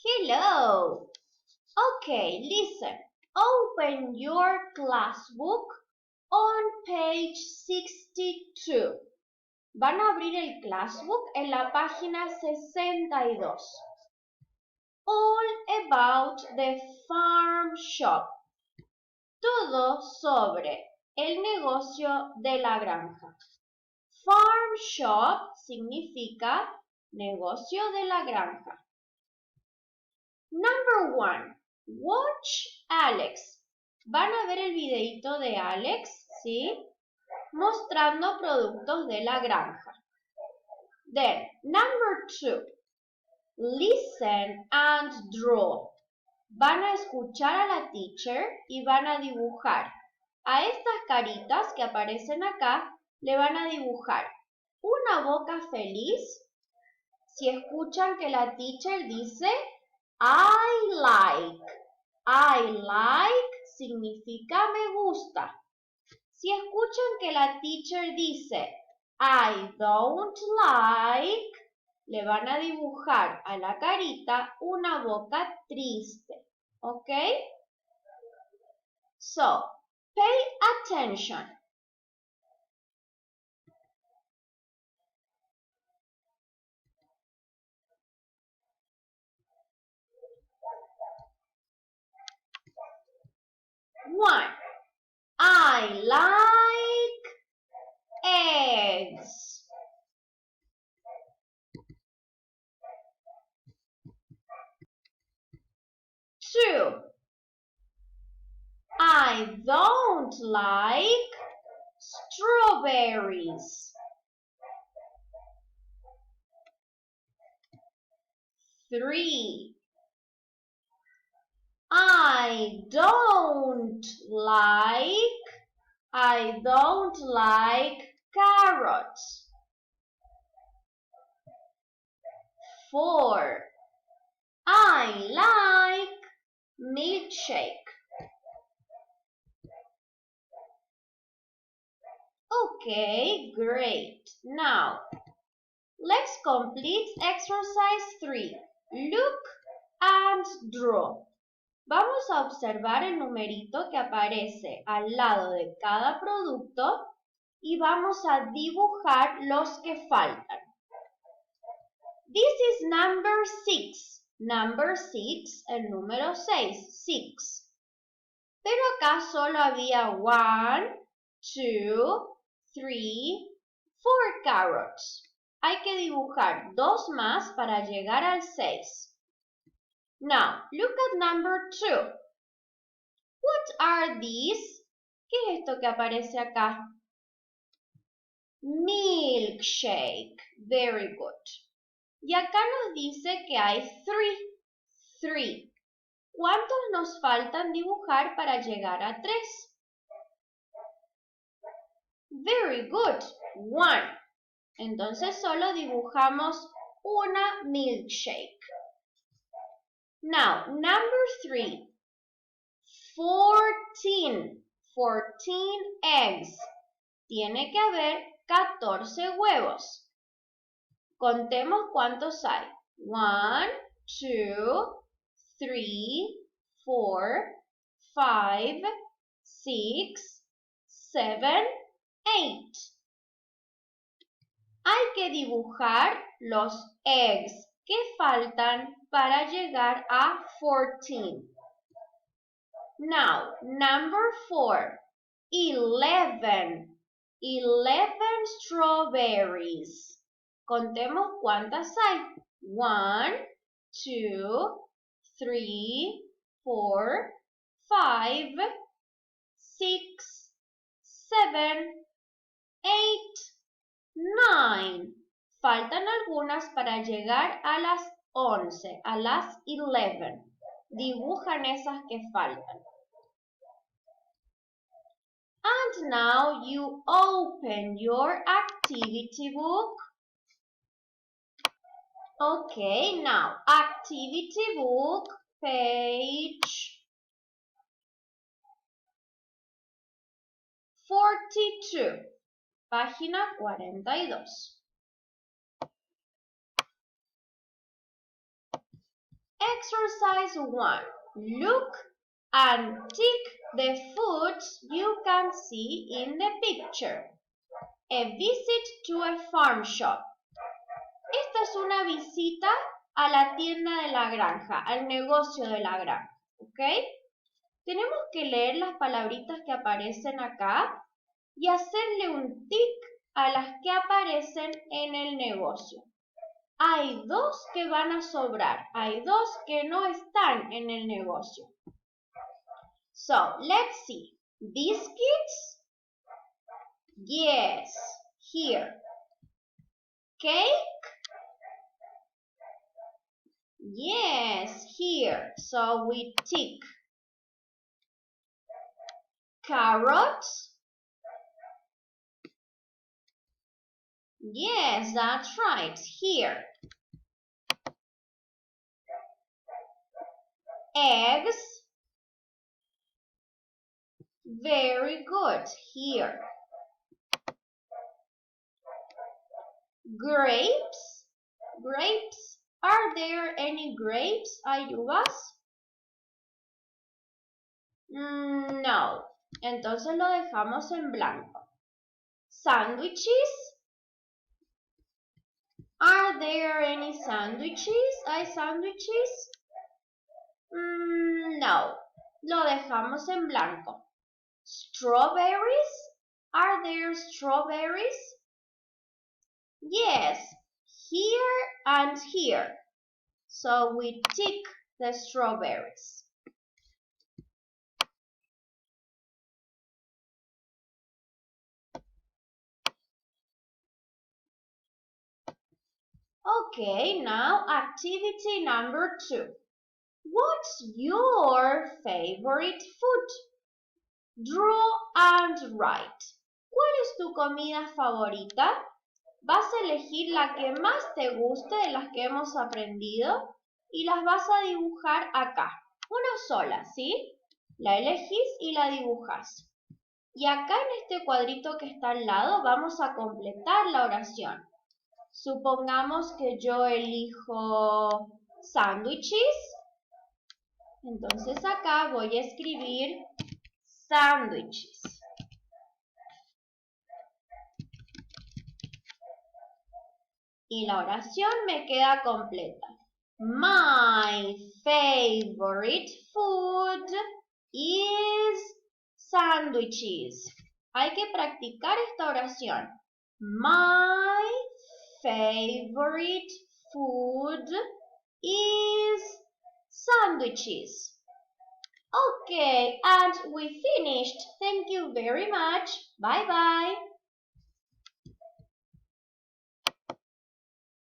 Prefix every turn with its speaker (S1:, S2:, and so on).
S1: Hello. Okay, listen. Open your classbook on page 62. Van a abrir el classbook en la página 62. All about the farm shop. Todo sobre el negocio de la granja. Farm shop significa negocio de la granja. Number 1. Watch Alex. Van a ver el videito de Alex, ¿sí? Mostrando productos de la granja. Then, number 2. Listen and draw. Van a escuchar a la teacher y van a dibujar. A estas caritas que aparecen acá, le van a dibujar una boca feliz. Si escuchan que la teacher dice I like significa me gusta. Si escuchan que la teacher dice I don't like, le van a dibujar a la carita una boca triste. ¿Ok? So, pay attention. One, I like eggs. 2, I don't like strawberries. 3, I don't like carrots. 4, I like milkshake. Okay, great. Now, let's complete exercise 3. Look and draw. Vamos a observar el numerito que aparece al lado de cada producto y vamos a dibujar los que faltan. This is number 6. Number 6, el número 6, 6. Pero acá solo había 1, 2, 3, 4 carrots. Hay que dibujar 2 más para llegar al 6. Now, look at number 2. What are these? ¿Qué es esto que aparece acá? Milkshake. Very good. Y acá nos dice que hay 3. ¿Cuántos nos faltan dibujar para llegar a 3? Very good. 1. Entonces solo dibujamos una milkshake. Now, number 3. 14 eggs. Tiene que haber 14 huevos. Contemos cuántos hay. 1, 2, 3, 4, 5, 6, 7, 8. Hay que dibujar los eggs que faltan para llegar a 14. Now, number 4. 11 strawberries. Contemos cuántas hay. 1, 2, 3, 4, 5, 6, 7, 8, 9. Faltan algunas para llegar a las 11, a las 11. Dibujan esas que faltan. And now you open your activity book. Okay, now activity book, page 42, página 42. Exercise 1. Look and tick the foods you can see in the picture. A visit to a farm shop. Esta es una visita a la tienda de la granja, al negocio de la granja, ¿ok? Tenemos que leer las palabritas que aparecen acá y hacerle un tic a las que aparecen en el negocio. Hay dos que van a sobrar, hay dos que no están en el negocio. So, let's see. Biscuits? Yes, here. Cake? Yes, here. So we tick. Carrots? Yes, that's right, here. Eggs? Very good, here. Grapes? Grapes? Are there any grapes? ¿Hay uvas? No. Entonces lo dejamos en blanco. Sandwiches? Are there any sandwiches? ¿Hay sándwiches? No. Lo dejamos en blanco. Strawberries? Are there strawberries? Yes, here and here. So we tick the strawberries. Okay, now activity number 2. What's your favorite food? Draw and write. ¿Cuál es tu comida favorita? Vas a elegir la que más te guste de las que hemos aprendido y las vas a dibujar acá. Una sola, ¿sí? La elegís y la dibujas. Y acá en este cuadrito que está al lado vamos a completar la oración. Supongamos que yo elijo sándwiches. Entonces acá voy a escribir sándwiches. Y la oración me queda completa. My favorite food is sandwiches. Hay que practicar esta oración. My favorite food is sandwiches. Okay, and we finished. Thank you very much. Bye-bye.